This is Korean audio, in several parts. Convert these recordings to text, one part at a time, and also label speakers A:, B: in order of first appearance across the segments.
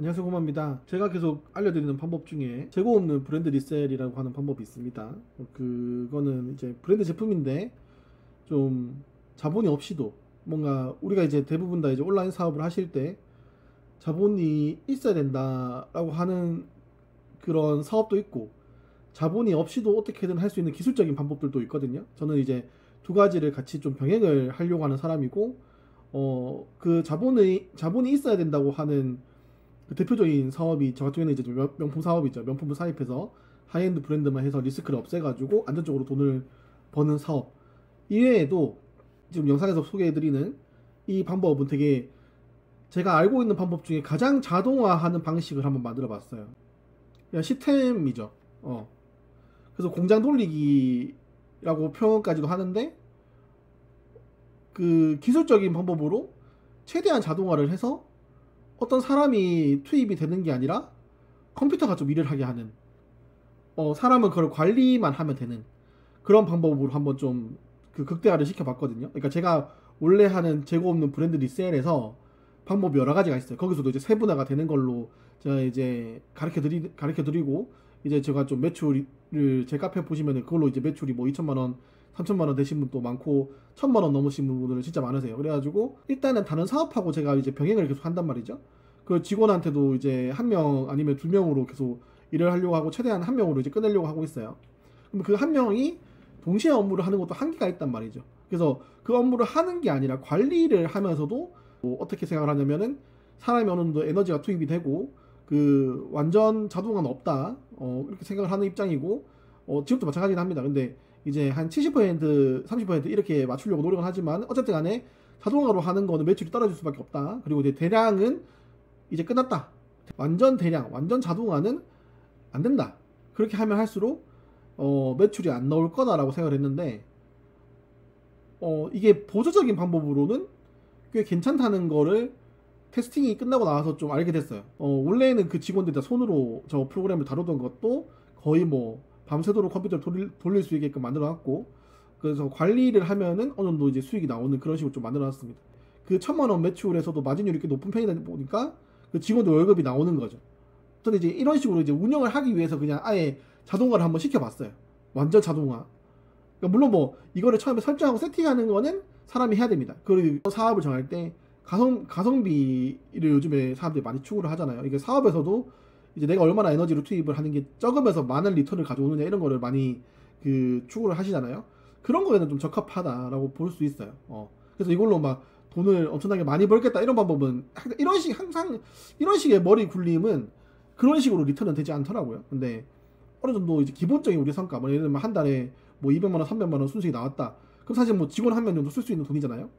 A: 안녕하세요, 고마입니다. 제가 계속 알려드리는 방법 중에 재고 없는 브랜드 리셀이라고 하는 방법이 있습니다. 그거는 이제 브랜드 제품인데 좀 자본이 없이도 뭔가 우리가 이제 대부분 다 이제 온라인 사업을 하실 때 자본이 있어야 된다라고 하는 그런 사업도 있고, 자본이 없이도 어떻게든 할 수 있는 기술적인 방법들도 있거든요. 저는 이제 두 가지를 같이 좀 병행을 하려고 하는 사람이고, 그 자본이 있어야 된다고 하는 그 대표적인 사업이 저 같은 경우는 이제 명품 사업이죠. 명품을 사입해서 하이엔드 브랜드만 해서 리스크를 없애가지고 안전적으로 돈을 버는 사업. 이외에도 지금 영상에서 소개해드리는 이 방법은 되게 제가 알고 있는 방법 중에 가장 자동화하는 방식을 한번 만들어 봤어요. 그냥 시스템이죠. 그래서 공장 돌리기라고 표현까지도 하는데, 그 기술적인 방법으로 최대한 자동화를 해서 어떤 사람이 투입이 되는 게 아니라 컴퓨터가 좀 일을 하게 하는, 사람은 그걸 관리만 하면 되는 그런 방법으로 한번 좀 그 극대화를 시켜봤거든요. 그러니까 제가 원래 하는 재고 없는 브랜드 리셀에서 방법이 여러 가지가 있어요. 거기서도 이제 세분화가 되는 걸로 제가 이제 가르쳐 드리고, 이제 제가 좀 매출을 제 카페 보시면은 그걸로 이제 매출이 뭐 2천만 원, 3천만 원 되신 분도 많고 1천만 원 넘으신 분들은 진짜 많으세요. 그래가지고 일단은 다른 사업하고 제가 이제 병행을 계속 한단 말이죠. 그 직원한테도 이제 한 명 아니면 두 명으로 계속 일을 하려고 하고, 최대한 한 명으로 이제 끝내려고 하고 있어요. 그럼 그 한 명이 동시에 업무를 하는 것도 한계가 있단 말이죠. 그래서 그 업무를 하는 게 아니라 관리를 하면서도 뭐 어떻게 생각을 하냐면은, 사람이 어느 정도 에너지가 투입이 되고 그 완전 자동화는 없다, 이렇게 생각을 하는 입장이고, 지금도 마찬가지긴 합니다. 근데 이제 한 70% 30% 이렇게 맞추려고 노력을 하지만 어쨌든 간에 자동화로 하는 거는 매출이 떨어질 수밖에 없다. 그리고 이제 대량은 이제 끝났다. 완전 대량, 완전 자동화는 안 된다. 그렇게 하면 할수록 매출이 안 나올 거다라고 생각을 했는데, 이게 보조적인 방법으로는 꽤 괜찮다는 거를 테스팅이 끝나고 나와서 좀 알게 됐어요. 원래는 그 직원들이 다 손으로 저 프로그램을 다루던 것도 거의 뭐 밤새도록 컴퓨터를 돌릴 수 있게끔 만들어 놨고, 그래서 관리를 하면은 어느 정도 이제 수익이 나오는 그런 식으로 좀 만들어 놨습니다. 그 1,000만 원 매출에서도 마진율이 꽤 높은 편이다 보니까 그 직원들 월급이 나오는 거죠. 저는 이제 이런 식으로 이제 운영을 하기 위해서 그냥 아예 자동화를 한번 시켜봤어요. 완전 자동화. 그러니까 물론 뭐 이거를 처음에 설정하고 세팅하는 거는 사람이 해야 됩니다. 그리고 사업을 정할 때 가성비를 요즘에 사람들이 많이 추구를 하잖아요. 이게 사업에서도 이제 내가 얼마나 에너지를 투입을 하는 게 적으면서 많은 리턴을 가져오느냐, 이런 거를 많이 그 추구를 하시잖아요. 그런 거에는 좀 적합하다라고 볼 수 있어요. 그래서 이걸로 막 돈을 엄청나게 많이 벌겠다 이런 방법은, 항상 이런 식의 머리 굴림은 그런 식으로 리턴은 되지 않더라고요. 근데 어느 정도 이제 기본적인 우리 성과, 뭐 예를 들면 한 달에 뭐 200만 원, 300만 원 순수익이 나왔다. 그럼 사실 뭐 직원 한 명 정도 쓸 수 있는 돈이잖아요.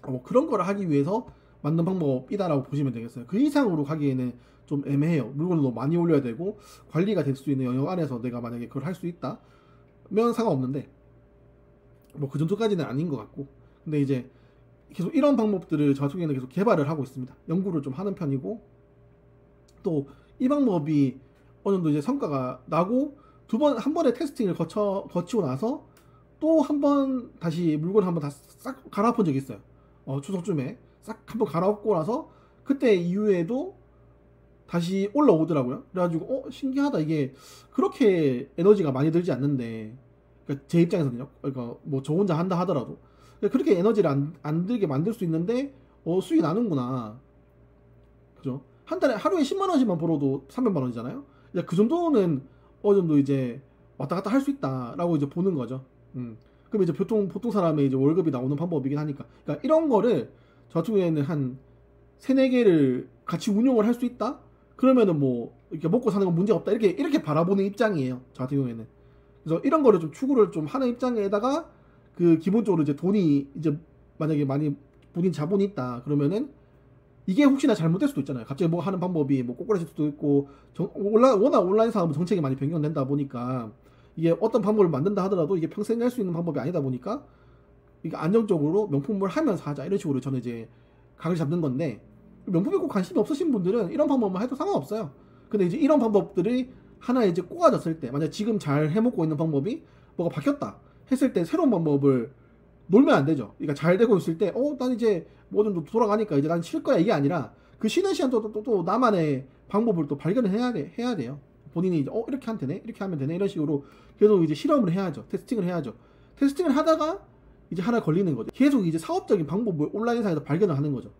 A: 뭐 그런 거를 하기 위해서 만든 방법이다라고 보시면 되겠어요. 그 이상으로 가기에는 좀 애매해요. 물건을 너무 많이 올려야 되고 관리가 될 수 있는 영역 안에서 내가 만약에 그걸 할 수 있다면 상관없는데, 뭐 그 정도까지는 아닌 것 같고. 근데 이제 계속 이런 방법들을 저 같은 경우에는 계속 개발을 하고 있습니다. 연구를 좀 하는 편이고, 또 이 방법이 어느 정도 이제 성과가 나고 한 번의 테스팅을 거치고 나서 또 한 번 다시 물건을 한번 다 싹 갈아엎은 적이 있어요. 추석쯤에 싹 한번 갈아엎고 나서 그때 이후에도 다시 올라오더라고요. 그래가지고 신기하다, 이게 그렇게 에너지가 많이 들지 않는데, 그러니까 제 입장에서는요. 그러니까 뭐 저 혼자 한다 하더라도 그렇게 에너지를 안 들게 만들 수 있는데 수익이 나는구나. 그죠? 한 달에 하루에 10만 원씩만 벌어도 300만 원이잖아요. 그 정도는 어느 정도 이제 왔다 갔다 할 수 있다라고 이제 보는 거죠. 그럼 이제 보통 사람의 이제 월급이 나오는 방법이긴 하니까. 그러니까 이런 거를 저 같은 경우에는 한 세네 개를 같이 운용을 할 수 있다? 그러면은 뭐 이렇게 먹고 사는 건 문제 없다, 이렇게 바라보는 입장이에요. 저 같은 경우에는. 그래서 이런 거를 좀 추구를 좀 하는 입장에다가, 그 기본적으로 이제 돈이 이제 만약에 많이 본인 자본이 있다 그러면은 이게 혹시나 잘못될 수도 있잖아요. 갑자기 뭐 하는 방법이 뭐 꼬꾸라질 수도 있고, 워낙 온라인 사업은 정책이 많이 변경된다 보니까 이게 어떤 방법을 만든다 하더라도 이게 평생 할 수 있는 방법이 아니다 보니까 이게 안정적으로 명품을 하면서 하자, 이런 식으로 저는 이제 각을 잡는 건데, 명품에 꼭 관심이 없으신 분들은 이런 방법만 해도 상관없어요. 근데 이제 이런 방법들이 하나 이제 꽂아졌을 때, 만약 지금 잘 해먹고 있는 방법이 뭐가 바뀌었다 했을 때 새로운 방법을 놀면 안 되죠. 그러니까 잘 되고 있을 때 난 이제 뭐 좀 돌아가니까 이제 난 쉴 거야, 이게 아니라 그 쉬는 시간 또 나만의 방법을 또 발견을 해야 돼요. 본인이 이제 이렇게 하면 되네, 이렇게 하면 되네, 이런 식으로 계속 이제 실험을 해야죠. 테스팅을 해야죠. 테스팅을 하다가 이제 하나 걸리는 거죠. 계속 이제 사업적인 방법을 온라인상에서 발견을 하는 거죠.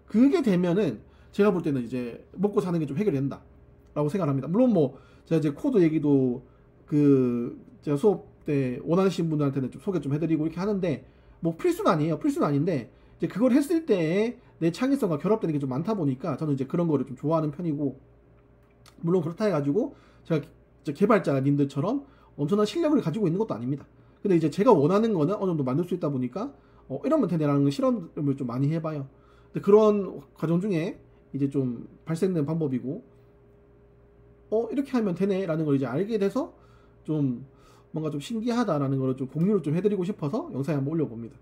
A: 그게 되면은 제가 볼 때는 이제 먹고 사는 게 좀 해결이 된다라고 생각합니다. 물론 뭐 제가 이제 코드 얘기도 그 제가 수업 때 원하시는 분들한테는 좀 소개 좀 해드리고 이렇게 하는데 뭐 필수는 아니에요. 필수는 아닌데 이제 그걸 했을 때 내 창의성과 결합되는 게 좀 많다 보니까 저는 이제 그런 거를 좀 좋아하는 편이고, 물론 그렇다 해가지고 제가 개발자님들처럼 엄청난 실력을 가지고 있는 것도 아닙니다. 근데 이제 제가 원하는 거는 어느 정도 만들 수 있다 보니까 이러면 되네라는 실험을 좀 많이 해봐요. 근데 그런 과정 중에 이제 좀 발생된 방법이고, 이렇게 하면 되네라는 걸 이제 알게 돼서 좀 뭔가 좀 신기하다라는 걸 좀 공유를 좀 해드리고 싶어서 영상에 한번 올려봅니다.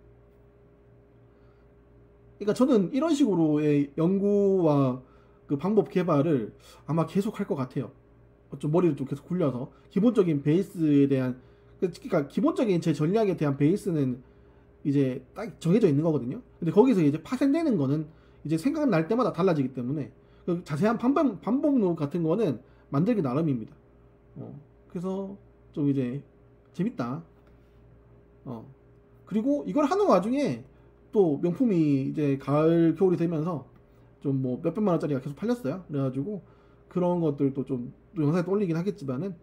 A: 그러니까 저는 이런 식으로의 연구와 그 방법 개발을 아마 계속 할 것 같아요. 좀 머리를 좀 계속 굴려서 기본적인 베이스에 대한, 그러니까 기본적인 제 전략에 대한 베이스는 이제 딱 정해져 있는 거거든요. 근데 거기서 이제 파생되는 거는 이제 생각날 때마다 달라지기 때문에 그 자세한 반복록 같은 거는 만들기 나름입니다. 그래서 좀 이제 재밌다. 그리고 이걸 하는 와중에 또 명품이 이제 가을 겨울이 되면서 좀 뭐 몇백만 원짜리가 계속 팔렸어요. 그래가지고 그런 것들도 좀 또 영상에 또 올리긴 하겠지만은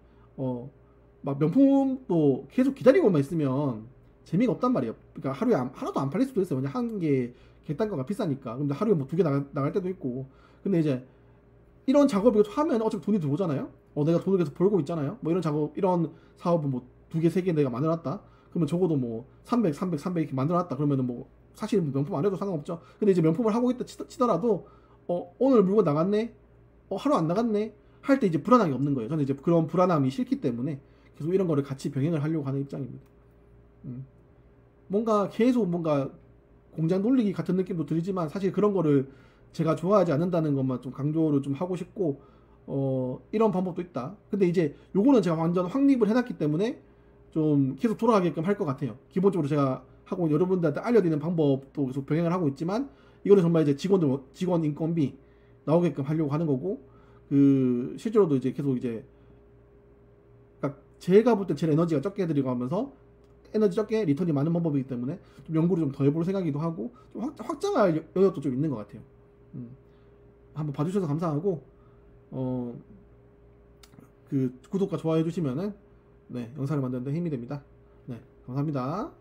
A: 막 명품도 계속 기다리고만 있으면 재미가 없단 말이에요. 그러니까 하루에 하나도 안 팔릴 수도 있어요. 왜냐 한 개 객단가가 비싸니까. 근데 하루에 뭐 2개 나갈 때도 있고. 근데 이제 이런 작업을 하면 어차피 돈이 들어오잖아요. 내가 돈을 계속 벌고 있잖아요. 뭐 이런 작업, 이런 사업은 뭐 2개, 3개 내가 만들었다. 그러면 적어도 뭐 300, 300, 300 이렇게 만들었다. 그러면은 뭐 사실 명품 안 해도 상관없죠. 근데 이제 명품을 하고 있다 치더라도 오늘 물건 나갔네. 하루 안 나갔네. 할 때 이제 불안함이 없는 거예요. 저는 이제 그런 불안함이 싫기 때문에 계속 이런 거를 같이 병행을 하려고 하는 입장입니다. 뭔가 계속 뭔가 공장 돌리기 같은 느낌도 들지만 사실 그런 거를 제가 좋아하지 않는다는 것만 좀 강조를 좀 하고 싶고, 이런 방법도 있다. 근데 이제 요거는 제가 완전 확립을 해놨기 때문에 좀 계속 돌아가게끔 할 것 같아요. 기본적으로 제가 하고 여러분들한테 알려드리는 방법도 계속 병행을 하고 있지만, 이거는 정말 이제 직원 인건비 나오게끔 하려고 하는 거고, 그 실제로도 이제 계속 이제, 그러니까 제가 볼 때 제일 에너지가 적게 들이고 하면서 에너지 적게 리턴이 많은 방법이기 때문에 좀 연구를 좀 더 해볼 생각이기도 하고, 좀 확장할 여력도 좀 있는 것 같아요. 한번 봐주셔서 감사하고, 그 구독과 좋아요 해주시면은 네, 영상을 만드는 데 힘이 됩니다. 네, 감사합니다.